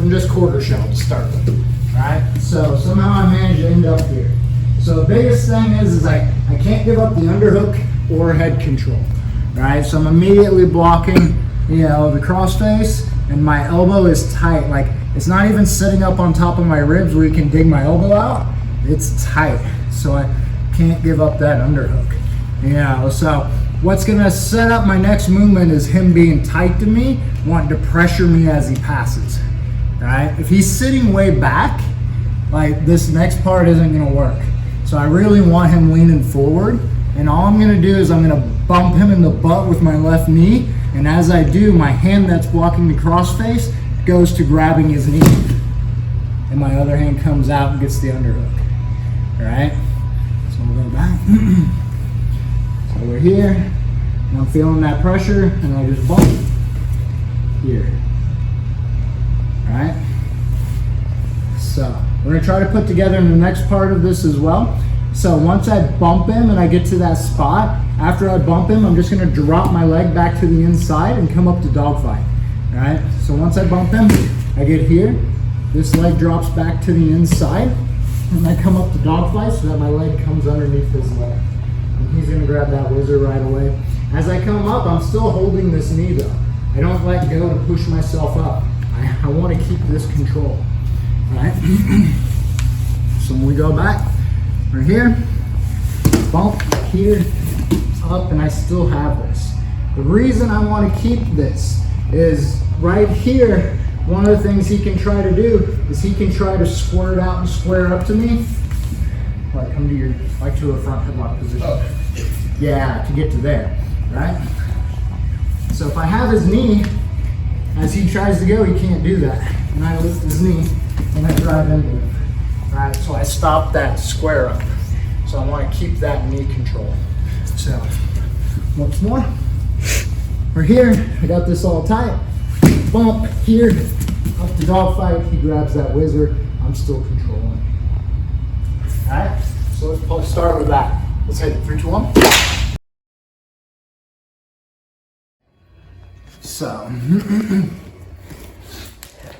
I'm just quarter shell to start with, right? So somehow I managed to end up here. So the biggest thing is I can't give up the underhook or head control, right? So I'm immediately blocking, the crossface, and my elbow is tight. Like, it's not even sitting up on top of my ribs where you can dig my elbow out. It's tight, so I can't give up that underhook. So what's gonna set up my next movement is him being tight to me, wanting to pressure me as he passes, right? If he's sitting way back, like, this next part isn't gonna work. So I really want him leaning forward, and all I'm gonna do is I'm gonna bump him in the butt with my left knee, and as I do, my hand that's blocking the crossface goes to grabbing his knee, and my other hand comes out and gets the underhook, all right? So we'll go back. So we're here, and I'm feeling that pressure, and I just bump here, all right? So we're gonna try to put together in the next part of this as well. So once I bump him and I get to that spot, after I bump him, I'm just gonna drop my leg back to the inside and come up to dogfight, all right? So once I bump him, I get here, this leg drops back to the inside, and I come up to dogfight so that my leg comes underneath his leg. And he's gonna grab that whizzer right away. As I come up, I'm still holding this knee though. I don't let go to push myself up. I wanna keep this control. Right? So when we go back, we're here, bump here, up, and I still have this. The reason I want to keep this is right here, one of the things he can try to do is he can try to squirt out and square up to me. Like, come to to a front headlock position. Oh. Yeah, to get to there, right? So if I have his knee, as he tries to go, he can't do that. And I lift his knee, and I drive into it, right? So I stop that square up. So I want to keep that knee control. So once more, we're here. I got this all tight. Bump here, up to dogfight. He grabs that whizzer. I'm still controlling. All right. So let's start with that. Let's hit it. 3, 2, 1.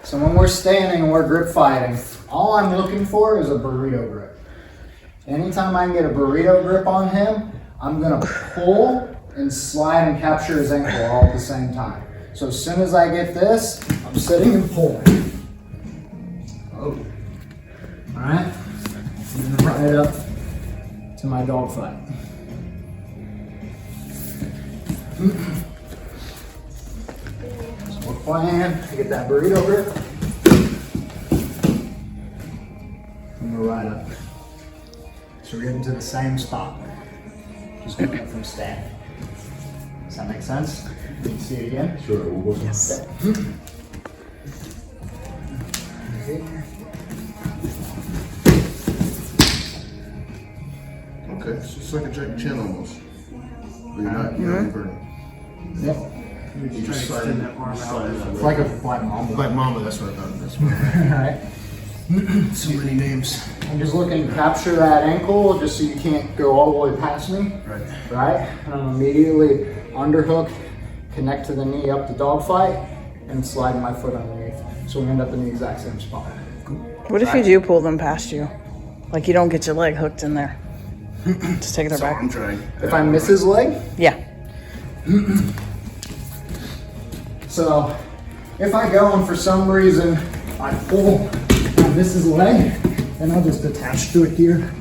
So when we're standing and we're grip fighting, all I'm looking for is a burrito grip. Anytime I can get a burrito grip on him, I'm gonna pull and slide and capture his ankle all at the same time. So as soon as I get this, I'm sitting and pulling. Oh. All right, and then right up to my dogfight. So we're playing to get that burrito grip. And we're right up. So we're getting to the same spot. Just going up from standing. Does that make sense? Can you see it again? Sure, we'll go. Yes. Okay, so it's like a Jackie Chan almost. But you're not burning. Yep. You just slide that arm out. It's like a black mamba. Black Mamba, that's what I thought. That's what I thought. Alright. So many names. I'm just looking to capture that ankle just so you can't go all the way past me. Right. Right? And I'm immediately underhook, connect to the knee up to dogfight, and slide my foot underneath. So we end up in the exact same spot. What if you do pull them past you? Like, you don't get your leg hooked in there. Just take their back. I'm trying. If I miss his leg? Yeah. So if I go and for some reason I pull, I miss his leg, then I'll just attach to it here.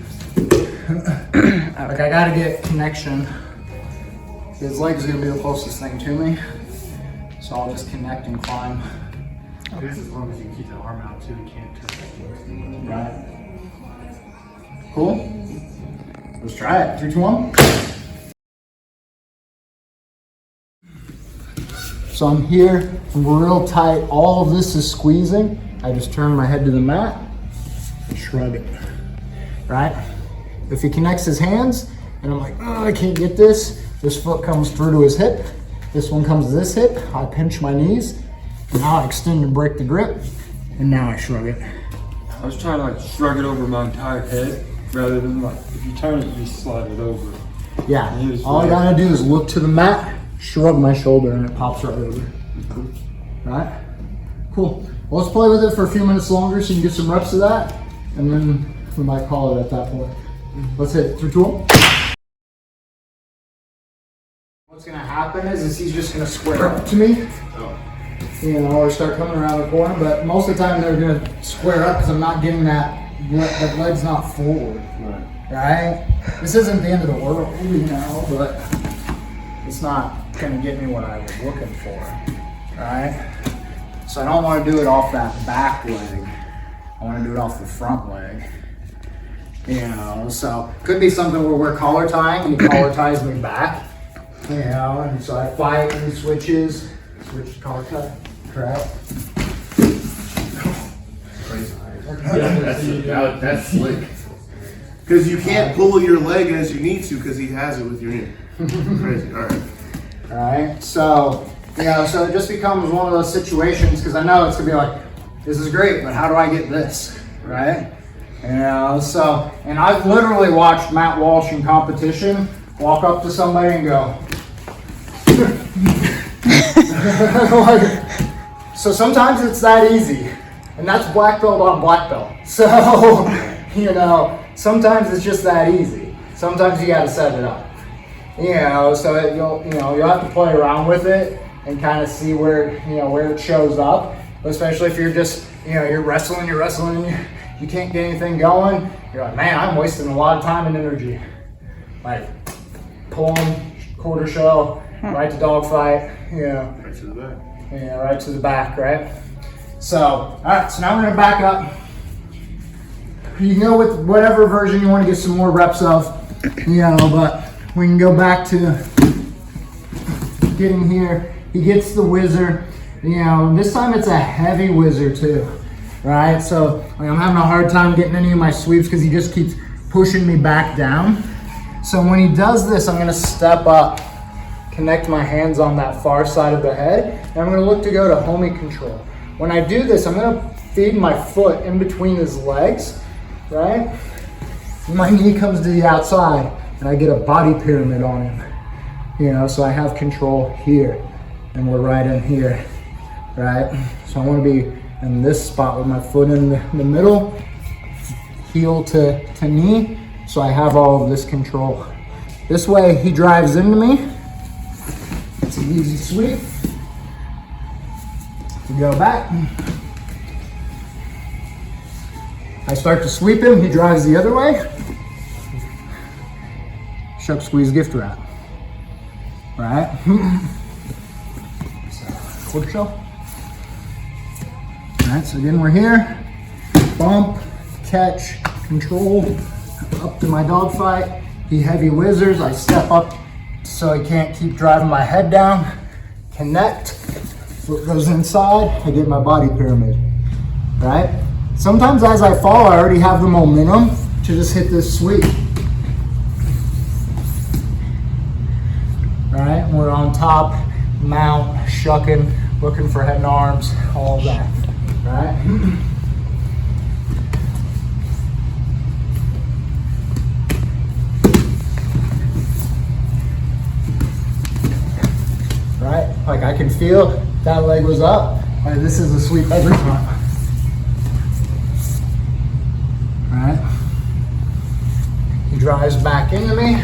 Like, I gotta get connection. His leg's gonna be the closest thing to me. So I'll just connect and climb. Okay. As long as you keep the arm out too, you can't turn back. Right. Cool? Let's try it. 3, 2, 1. So I'm here, I'm real tight. All of this is squeezing. I just turn my head to the mat and shrug it, right? If he connects his hands and I'm like, oh, I can't get this foot comes through to his hip, this one comes to this hip, I pinch my knees, now I extend and break the grip, and now I shrug it. I was trying to like shrug it over my entire head rather than like, if you turn it, you slide it over. Yeah, all I gotta do is look to the mat, shrug my shoulder, and it pops right over. Right? Cool. Let's play with it for a few minutes longer so you can get some reps of that, and then we might call it at that point. Let's hit it. 3, 2, 1. What's gonna happen is he's just gonna square up to me, you know, or start coming around the corner. But most of the time they're gonna square up because I'm not getting that leg's not forward. Right? This isn't the end of the world, you know, but it's not gonna get me what I was looking for. Right? So I don't want to do it off that back leg. I want to do it off the front leg. You know, so could be something where we're collar tying and he collar ties me back. You know, and so I fight and he switches. Switch to collar tie. Correct. That's slick. Because you can't pull your leg as you need to because he has it with your knee. Crazy. All right. All right. So, you know, so it just becomes one of those situations because I know it's going to be like, this is great, but how do I get this? Right? You know, so, and I've literally watched Matt Walsh in competition walk up to somebody and go, so sometimes it's that easy, and that's black belt on black belt. So, you know, sometimes it's just that easy. Sometimes you got to set it up. You know, so you'll have to play around with it and kind of see where it shows up. Especially if you're just you're wrestling, you can't get anything going. You're like, man, I'm wasting a lot of time and energy. Like pulling quarter shell. Right to dogfight, Right to the back. Yeah, right to the back, right? So, all right, so now we're gonna back up. You can go with whatever version you wanna get some more reps of, but we can go back to getting here. He gets the whizzer, this time it's a heavy whizzer too, right? So I'm having a hard time getting any of my sweeps because he just keeps pushing me back down. So when he does this, I'm gonna step up, connect my hands on that far side of the head, and I'm gonna look to go to homie control. When I do this, I'm gonna feed my foot in between his legs, right? My knee comes to the outside, and I get a body pyramid on him. So I have control here, and we're right in here, right? So I wanna be in this spot with my foot in the middle, heel to knee, so I have all of this control. This way, he drives into me. It's an easy sweep. We go back. I start to sweep him, he drives the other way. Shuck, squeeze, gift wrap. Right? So, quarter shell. Alright, so again we're here. Bump, catch, control, up to my dogfight. He heavy whizzers, I step up so I can't keep driving my head down. Connect, foot goes inside, I get my body pyramid, right? Sometimes as I fall, I already have the momentum to just hit this sweep. Right, and we're on top, mount, shucking, looking for head and arms, all of that, right? Right? Like I can feel that leg was up. Like this is a sweep every time. Right? He drives back into me.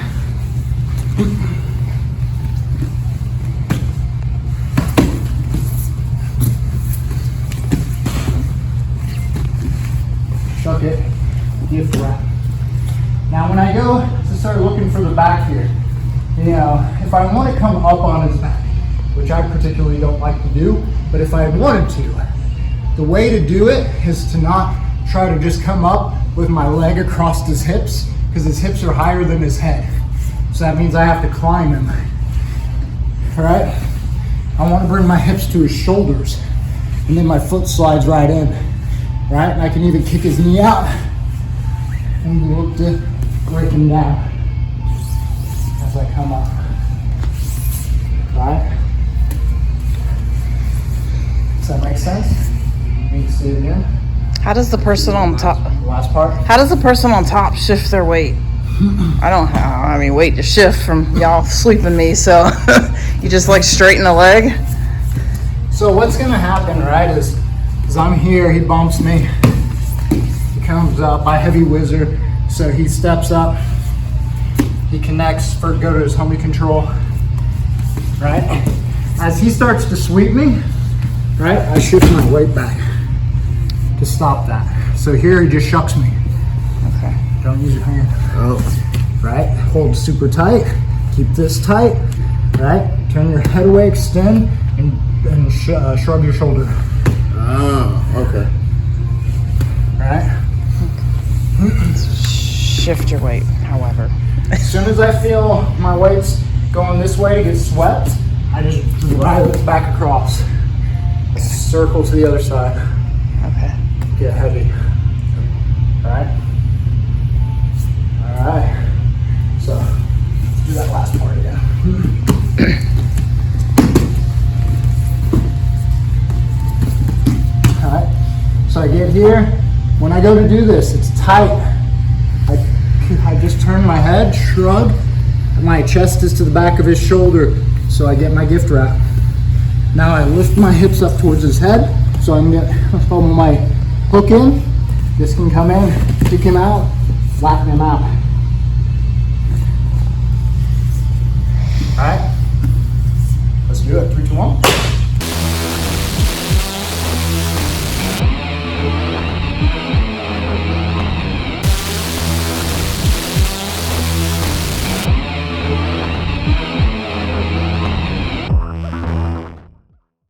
Shuck it, gift wrap. Now when I go to start looking for the back here, if I want to come up on his back, which I particularly don't like to do, but if I wanted to, the way to do it is to not try to just come up with my leg across his hips, because his hips are higher than his head. So that means I have to climb him. All right? I want to bring my hips to his shoulders, and then my foot slides right in, right? And I can even kick his knee out, and look to break him down as I come up, right? Does that make sense? Let me see it again. How does the person on top? Last part. How does the person on top shift their weight? I don't have. I mean, weight to shift from y'all sweeping me. So you just like straighten the leg. So what's gonna happen, right? Is As I'm here, he bumps me. He comes up, I heavy whizzer, so he steps up. He connects for go to his homie control, right? As he starts to sweep me, right, I shift my weight back to stop that. So here he just shucks me. Okay. Don't use your hand. Oh. Right? Hold super tight. Keep this tight. Right? Turn your head away, extend, and shrug your shoulder. Oh, okay. Right? Shift your weight, however. As soon as I feel my weight's going this way to get swept, I just drive it back across. Circle to the other side. Okay. Get heavy. Alright? Alright. So, let's do that last part again. Alright. So I get here. When I go to do this, it's tight. I just turn my head, shrug, and my chest is to the back of his shoulder, so I get my gift wrap. Now I lift my hips up towards his head, so I'm gonna hold my hook in. This can come in, kick him out, flatten him out. All right, let's do it. 3, 2, 1.